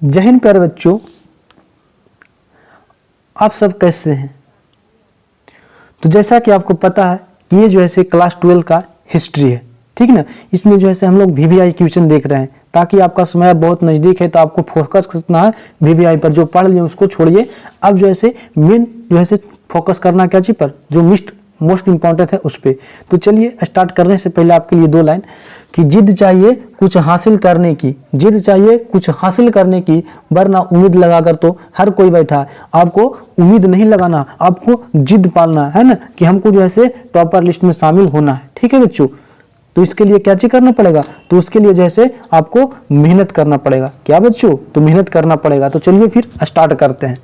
जय हिंद प्यारे बच्चों, आप सब कैसे हैं। तो जैसा कि आपको पता है कि ये जो है से क्लास 12 का हिस्ट्री है, ठीक ना। इसमें जो है से हम लोग वीवीआई क्वेश्चन देख रहे हैं ताकि आपका समय बहुत नज़दीक है तो आपको फोकस करना है वीवीआई पर। जो पढ़ लिए उसको छोड़िए, अब जो है से मेन जो है से फोकस करना क्या चीज़ पर, जो मोस्ट इंपॉर्टेंट है उस पर। तो चलिए स्टार्ट करने से पहले आपके लिए 2 लाइन कि जिद चाहिए कुछ हासिल करने की, जिद चाहिए कुछ हासिल करने की, वरना उम्मीद लगाकर तो हर कोई बैठा है। आपको उम्मीद नहीं लगाना, आपको जिद पालना है ना कि हमको जो है से टॉपर लिस्ट में शामिल होना है, ठीक है बच्चों। तो इसके लिए क्या चीज करना पड़ेगा, तो उसके लिए जैसे आपको मेहनत करना पड़ेगा। क्या बच्चों, तो मेहनत करना पड़ेगा। तो चलिए फिर स्टार्ट करते हैं।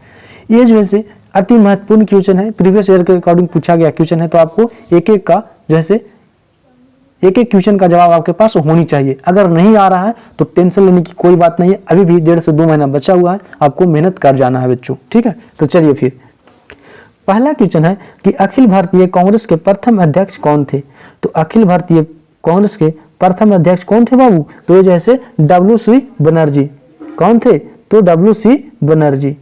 ये जो है से अति महत्वपूर्ण क्वेश्चन है, प्रीवियस ईयर के अकॉर्डिंग पूछा गया क्वेश्चन है। तो आपको एक एक का जैसे एक क्वेश्चन का जवाब आपके पास होनी चाहिए। अगर नहीं आ रहा है तो टेंशन लेने की कोई बात नहीं है, अभी भी 1.5 से 2 महीना बचा हुआ है, आपको मेहनत कर जाना है बच्चों, ठीक है। तो चलिए फिर पहला क्वेश्चन है कि अखिल भारतीय कांग्रेस के प्रथम अध्यक्ष कौन थे। तो अखिल भारतीय कांग्रेस के प्रथम अध्यक्ष कौन थे बाबू, तो ये जैसे WC बनर्जी। कौन थे, तो WC बनर्जी।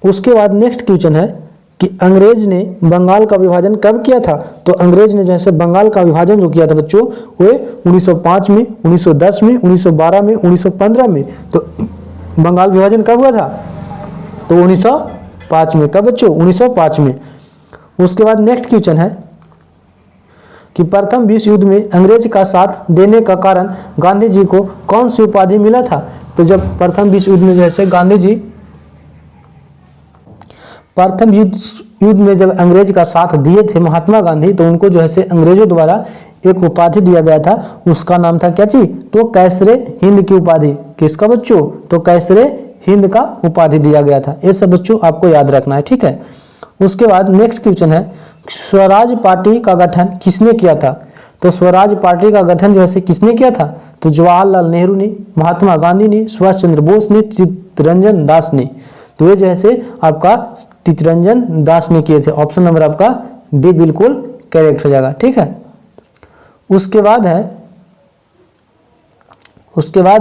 उसके बाद नेक्स्ट क्वेश्चन है कि अंग्रेज ने बंगाल का विभाजन कब किया था। तो अंग्रेज ने जैसे बंगाल का विभाजन जो किया था बच्चों वो 1905 में, 1910 में, 1912 में, 1915 में। तो बंगाल विभाजन कब हुआ था, तो 1905 में। कब बच्चों, 1905 में। उसके बाद नेक्स्ट क्वेश्चन है कि प्रथम विश्व युद्ध में अंग्रेज का साथ देने का कारण गांधी जी को कौन सी उपाधि मिला था। तो जब प्रथम विश्व युद्ध में जैसे गांधी जी प्रथम युद्ध में जब अंग्रेज का साथ दिए थे महात्मा गांधी, तो उनको जो है से अंग्रेजों द्वारा एक उपाधि दिया गया था, उसका नाम था क्या चीज, तो कैसरे हिंद की उपाधि। किसका बच्चों, तो कैसरे हिंद का उपाधि दिया गया था। ये सब बच्चों आपको याद रखना है, ठीक है। उसके बाद नेक्स्ट क्वेश्चन है स्वराज पार्टी का गठन किसने किया था। तो स्वराज पार्टी का गठन जो है किसने किया था, तो जवाहरलाल नेहरू ने, महात्मा गांधी ने, सुभाष चंद्र बोस ने, चित्तरंजन दास ने। तो ये जो है आपका चित्तरंजन दास ने किए थे। ऑप्शन नंबर आपका डी बिल्कुल करेक्ट हो जाएगा, ठीक है। उसके बाद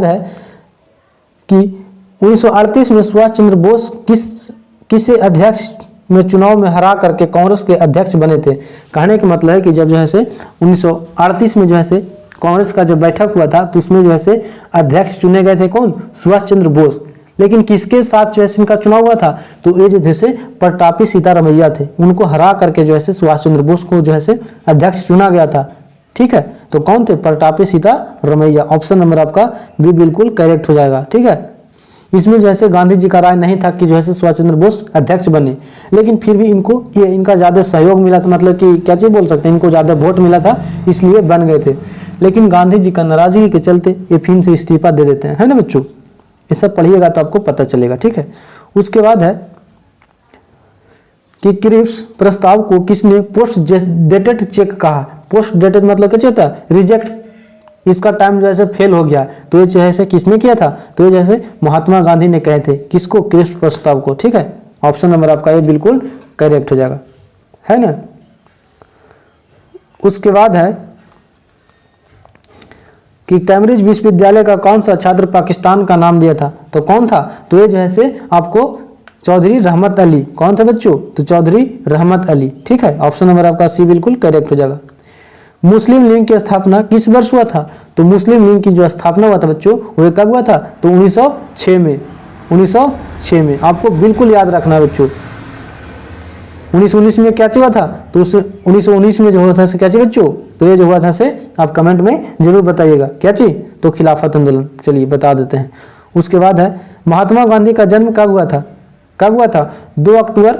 है कि 1938 में सुभाष चंद्र बोस किसे अध्यक्ष में चुनाव में हरा करके कांग्रेस के अध्यक्ष बने थे। कहने का मतलब है कि जब जो है 1938 में जो है कांग्रेस का जब बैठक हुआ था तो उसमें जो है अध्यक्ष चुने गए थे कौन, सुभाष चंद्र बोस। लेकिन किसके साथ जो है इनका चुनाव हुआ था, तो ये जो जैसे पट्टापी सीतारमैया थे, उनको हरा करके जो है सुभाष चंद्र बोस को जो है अध्यक्ष चुना गया था, ठीक है। तो कौन थे, पट्टापी सीतारमैया। ऑप्शन नंबर आपका बी बिल्कुल करेक्ट हो जाएगा, ठीक है। इसमें जो है गांधी जी का राय नहीं था कि जो है सुभाष चंद्र बोस अध्यक्ष बने, लेकिन फिर भी इनका ज़्यादा सहयोग मिला था, मतलब कि क्या चीज़ बोल सकते हैं, इनको ज़्यादा वोट मिला था इसलिए बन गए थे। लेकिन गांधी जी का नाराजगी के चलते ये फिर से इस्तीफा दे देते हैं, है ना बच्चों। ये सब पढ़िएगा तो आपको पता चलेगा, ठीक है। उसके बाद है कि क्रिप्स प्रस्ताव को किसने पोस्ट डेटेड चेक कहा। पोस्ट डेटेड मतलब क्या होता है, रिजेक्ट, इसका टाइम जो है फेल हो गया, तो ये जो है किसने किया था, तो ये जैसे महात्मा गांधी ने कहे थे। किसको, क्रिप्स प्रस्ताव को, ठीक है। ऑप्शन नंबर आपका ये बिल्कुल करेक्ट हो जाएगा, है ना। उसके बाद है कि कैम्ब्रिज विश्वविद्यालय का कौन सा छात्र पाकिस्तान का नाम दिया था, तो कौन था, तो ये जो है आपको चौधरी रहमत अली। कौन था बच्चों, तो चौधरी रहमत अली, ठीक है। ऑप्शन नंबर आपका सी बिल्कुल करेक्ट हो जाएगा। मुस्लिम लीग की स्थापना किस वर्ष हुआ था, तो मुस्लिम लीग की जो स्थापना हुआ था बच्चों वो कब हुआ था, तो 1906 में। 1906 में आपको बिल्कुल याद रखना है बच्चों। 1919 में क्या हुआ था, तो उस 1919 में जो हुआ था क्या चाहिए बच्चों, तो ये जो हुआ था से आप कमेंट में जरूर बताइएगा क्या चाहिए, तो खिलाफत आंदोलन। चलिए बता देते हैं। उसके बाद है महात्मा गांधी का जन्म कब हुआ था, कब हुआ था, 2 अक्टूबर।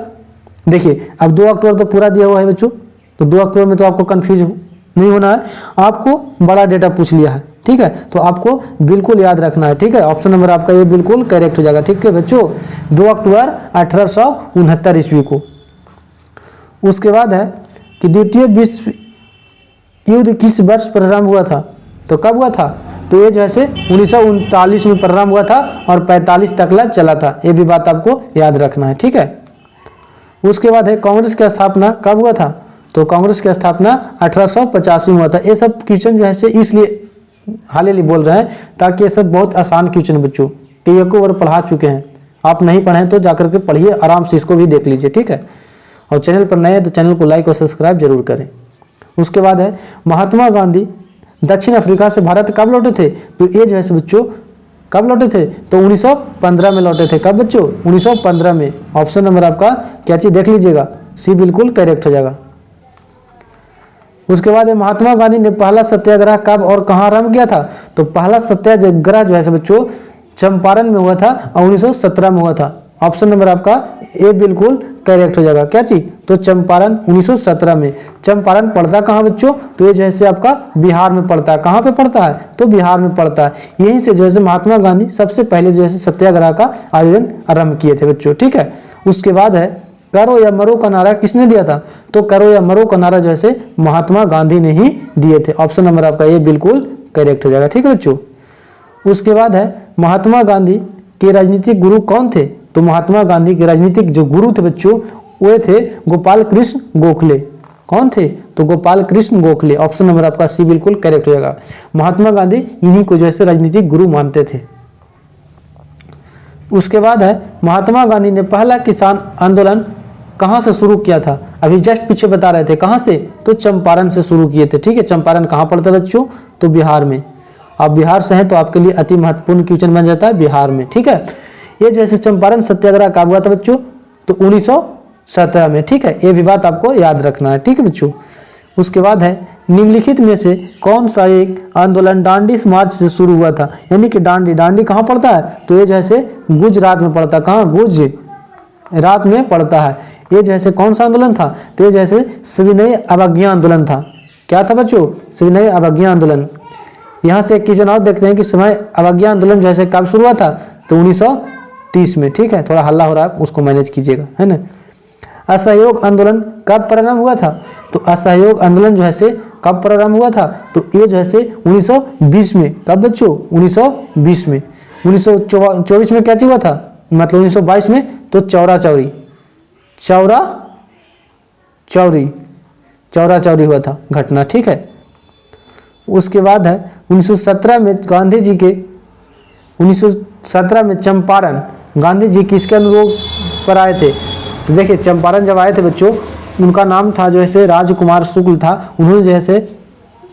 देखिए अब 2 अक्टूबर तो पूरा दिया हुआ है बच्चों, तो 2 अक्टूबर में तो आपको कंफ्यूज नहीं होना है, आपको बड़ा डेटा पूछ लिया है, ठीक है। तो आपको बिल्कुल याद रखना है, ठीक है। ऑप्शन नंबर आपका ये बिल्कुल करेक्ट हो जाएगा, ठीक है बच्चों। 2 अक्टूबर 1869 ईस्वी को। उसके बाद है कि द्वितीय विश्व युद्ध किस वर्ष प्रारंभ हुआ था, तो कब हुआ था, तो ये जो है 1939 में प्रारंभ हुआ था और 45 तक चला था। ये भी बात आपको याद रखना है, ठीक है। उसके बाद है कांग्रेस की स्थापना कब हुआ था, तो कांग्रेस की स्थापना 1885 में हुआ था। ये सब क्वेश्चन जो है इसलिए हाल ही बोल रहे हैं, ताकि ये सब बहुत आसान क्वेश्चन बच्चों, कई एक बार पढ़ा चुके हैं। आप नहीं पढ़ें तो जाकर के पढ़िए, आराम से इसको भी देख लीजिए, ठीक है। और चैनल पर नए हैं तो चैनल को लाइक और सब्सक्राइब जरूर करें। उसके बाद है महात्मा गांधी दक्षिण अफ्रीका से भारत कब लौटे थे? तो ये जो है बच्चों कब लौटे थे? तो 1915 में लौटे थे। कब बच्चों? 1915 में। ऑप्शन नंबर आपका क्या चीज देख लीजिएगा, सी बिल्कुल करेक्ट हो जाएगा। उसके बाद महात्मा गांधी ने पहला सत्याग्रह कब और कहाँ आरंभ किया था? तो पहला सत्याग्रह जो है बच्चों चंपारण में हुआ था और 1917 में हुआ था। ऑप्शन नंबर आपका ए बिल्कुल करेक्ट हो जाएगा। क्या चीज? तो चंपारण 1917 में। चंपारण पड़ता कहाँ बच्चों? तो ये जैसे आपका बिहार में पड़ता है। कहाँ पे पड़ता है? तो बिहार में पड़ता है। यहीं से जो है महात्मा गांधी सबसे पहले जो है सत्याग्रह का आयोजन आरंभ किए थे बच्चों, ठीक है। उसके बाद है करो या मरो का नारा किसने दिया था? तो करो या मरो का नारा जो है महात्मा गांधी ने ही दिए थे। ऑप्शन नंबर आपका ये बिल्कुल करेक्ट हो जाएगा, ठीक है बच्चों। उसके बाद है महात्मा गांधी के राजनीतिक गुरु कौन थे? तो महात्मा गांधी के राजनीतिक जो गुरु थे बच्चों वे थे गोपाल कृष्ण गोखले। कौन थे? तो गोपाल कृष्ण गोखले। ऑप्शन नंबर आपका सी बिल्कुल करेक्ट हो जाएगा। महात्मा गांधी इन्हीं को जो है राजनीतिक गुरु मानते थे। उसके बाद है महात्मा गांधी ने पहला किसान आंदोलन कहाँ से शुरू किया था? अभी जस्ट पीछे बता रहे थे, कहाँ से? तो चंपारण से शुरू किए थे, ठीक है। चंपारण कहाँ पड़ता है बच्चों? तो बिहार में। आप बिहार से हैं तो आपके लिए अति महत्वपूर्ण क्वेश्चन बन जाता है बिहार में, ठीक है। ये जैसे चंपारण सत्याग्रह कब हुआ था बच्चों? तो 1917 में, ठीक है। ये भी बात आपको याद रखना है, ठीक है बच्चों। उसके बाद है निम्नलिखित में से कौन सा एक आंदोलन डांडी मार्च से शुरू हुआ था? यानी कि डांडी कहाँ पड़ता है? तो ये जैसे गुजरात में पड़ता है। कहाँ? गुजरात में पड़ता है। ये जैसे कौन सा आंदोलन था? तो ये जैसे सविनय अवज्ञा आंदोलन था। क्या था बच्चों? सविनय अवज्ञा आंदोलन। यहाँ से एक क्वेश्चन और देखते हैं कि सविनय अवज्ञा आंदोलन जो है कब शुरू हुआ था? तो 1930 में, ठीक है। थोड़ा हल्ला हो रहा है, उसको मैनेज कीजिएगा, है ना। असहयोग आंदोलन कब प्रारंभ हुआ था? तो असहयोग आंदोलन जो है कब प्रारंभ हुआ था? तो ये जो है 1920 में। कब बच्चों? 1920 में। 1924 में क्या चीज हुआ था? मतलब 1922 में तो चौरा चौरी हुआ था घटना, ठीक है। उसके बाद है 1917 में गांधी जी के 1917 में चंपारण गांधी जी किसके अनुरोध पर आए थे? तो देखिए चंपारण जब आए थे बच्चों, उनका नाम था जो है राजकुमार शुक्ल था। उन्होंने जो है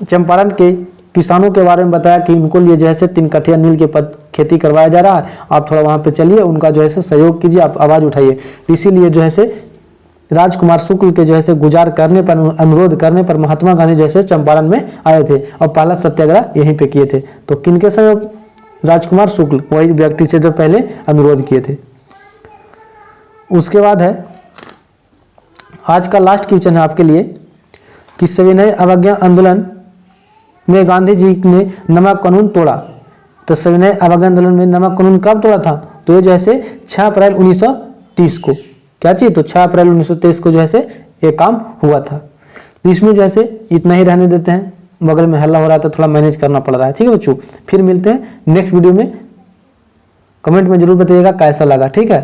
चंपारण के किसानों के बारे में बताया कि उनको लिए जो है 3 कठिया नील के पद खेती करवाया जा रहा है, आप थोड़ा वहाँ पे चलिए, उनका जो है सहयोग कीजिए, आप आवाज़ उठाइए। इसीलिए जो है राजकुमार शुक्ल के जो है गुजार करने पर, अनुरोध करने पर महात्मा गांधी जो है चंपारण में आए थे और पहला सत्याग्रह यहीं पे किए थे। तो किनके सहयोग? राजकुमार शुक्ल, वही व्यक्ति से जो पहले अनुरोध किए थे। उसके बाद है आज का लास्ट क्वेश्चन है आपके लिए कि सविनय अवज्ञा आंदोलन में गांधी जी ने नमक कानून तोड़ा। तो सविनय अवज्ञा आंदोलन में नमक कानून कब तोड़ा था? तो ये जो है 6 अप्रैल 1930 को। क्या चाहिए? तो 6 अप्रैल 1923 को जो है ये काम हुआ था। तो इसमें जो है इतना ही रहने देते हैं, बगल में हल्ला हो रहा था, थोड़ा मैनेज करना पड़ रहा है, ठीक है बच्चों। फिर मिलते हैं नेक्स्ट वीडियो में। कमेंट में जरूर बताइएगा कैसा लगा, ठीक है।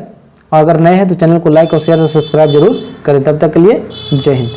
और अगर नए हैं तो चैनल को लाइक और शेयर और सब्सक्राइब जरूर करें। तब तक के लिए जय हिंद।